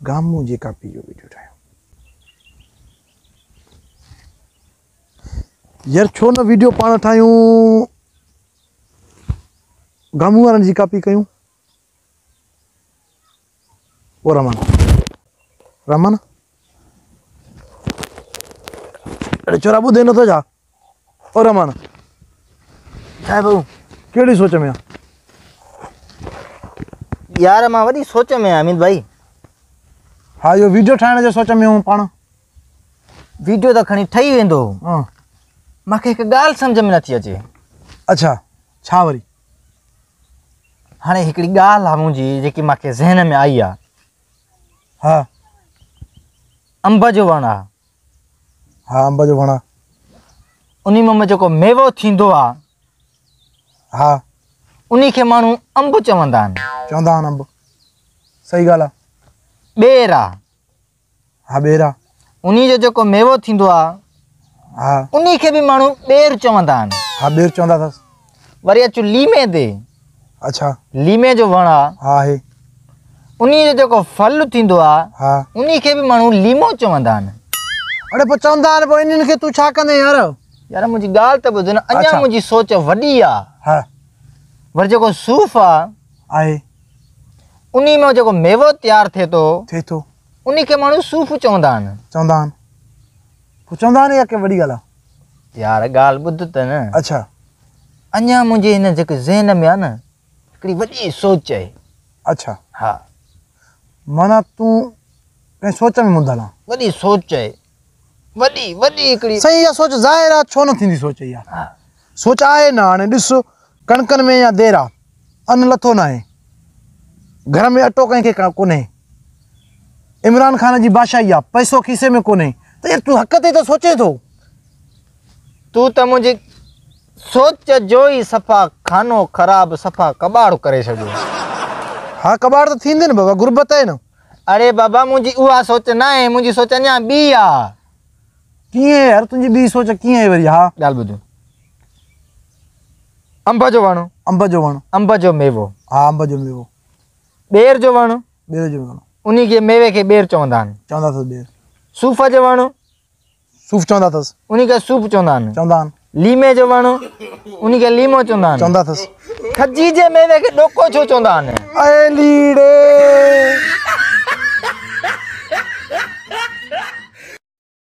गामू जी copy जो video ठाहियो यार छो न वीडियो पाण ठाहियूं गामू वारनि जी कापी कयूं ओ रमन अरे चोरा ॿुधे नथो छा ओ रमन छा भाऊ कहिड़ी सोच में यार मां वॾी सोच में आहियां अमित भाई। हाँ यो वीडियो ठाहिण जो सोच में हूं पाण वीडियो त खणी ठही वेंदो हाँ मूंखे हिकु ॻाल्हि सम्झ में नथी अचे। अच्छा छा वरी हाणे हिकिड़ी ॻाल्हि आहे मुंहिंजी जेकी मूंखे ज़हन में आई आहे। हाँ अंब जो वणु आहे हाँ अंब जो वणु आहे उन में जेको मेवो थींदो आहे हाँ उन खे माण्हू अंब चवंदा आहिनि। अंब सही ॻाल्हि आहे ॿेर आहे हाँ ॿेर आहे उन जो जेको मेवो थींदो आहे हाँ उन खे बि माण्हू ॿेर चवंदा आहिनि। हाँ ॿेर चवंदा अथसि वरी अचो लीमे ते अच्छा लीमे जो वणु आहे हाँ आहे उन जो जेको फल थींदो आहे हाँ उन खे बि माण्हू लीमो चवंदा आहिनि। अरे पोइ चवंदा आहिनि पोइ इन्हनि खे तूं छा कंदे यार यार मुंहिंजी ॻाल्हि त ॿुध न अञा अच्छा। मुंहिंजी सोच वॾी आहे। हाँ वरी जेको सूफ़ आहे उन में जेको मेवो तयारु थिए थो उन खे माण्हू सूफ़ चवंदा आहिनि। पोइ चवंदा आहिनि या के वॾी ॻाल्हि आहे यार ॻाल्हि ॿुध त न अच्छा अञा मुंहिंजे हिन जेके ज़हन में आहे न हिकिड़ी वॾी सोच आहे। अच्छा हा माना तूं कंहिं सोच में मुंदल आहे वॾी सोच आहे वॾी वॾी हिकिड़ी सही इहा सोच ज़ाहिर आहे छो न थींदी सोच इहा हा सोच आहे न हाणे ॾिस कणकनि में या देर आहे अन्न लथो न आहे घर में अटो कंहिंखे कोन्हे इमरान ख़ान जी बादशाही आहे पैसो खीसे में कोन्हे त यार तूं हक़ ते त सोचे थो तूं त मुंहिंजी सोच जो ई सफ़ा खानो ख़राब सफ़ा कबाड़ करे छॾियो। हाँ कबाड़ त थींदे न बाबा गुरबत आहे न अरे बाबा मुंहिंजी उहा सोच न आहे मुंहिंजी सोच अञा ॿी आहे। कीअं यार तुंहिंजी ॿी सोच कीअं आहे वरी हा ॻाल्हि ॿुध अंब जो वणु अंब जो वणु अंब जो मेवो हा अंब जो मेवो ॿेर जो वणु ॿेर जो वणु उन खे मेवे खे ॿेर चवंदा आहिनि। चवंदा अथसि ॿेर सूफ़ जो वणु सूफ़ चवंदा अथसि उन खे सूफ़ चवंदा आहिनि। चवंदा आहिनि लीमे जो वणु उन खे लीमो चवंदा आहिनि। चवंदा अथसि खजी जे मेवे खे ॾोको छो चवंदा आहिनि। ऐ लीड़े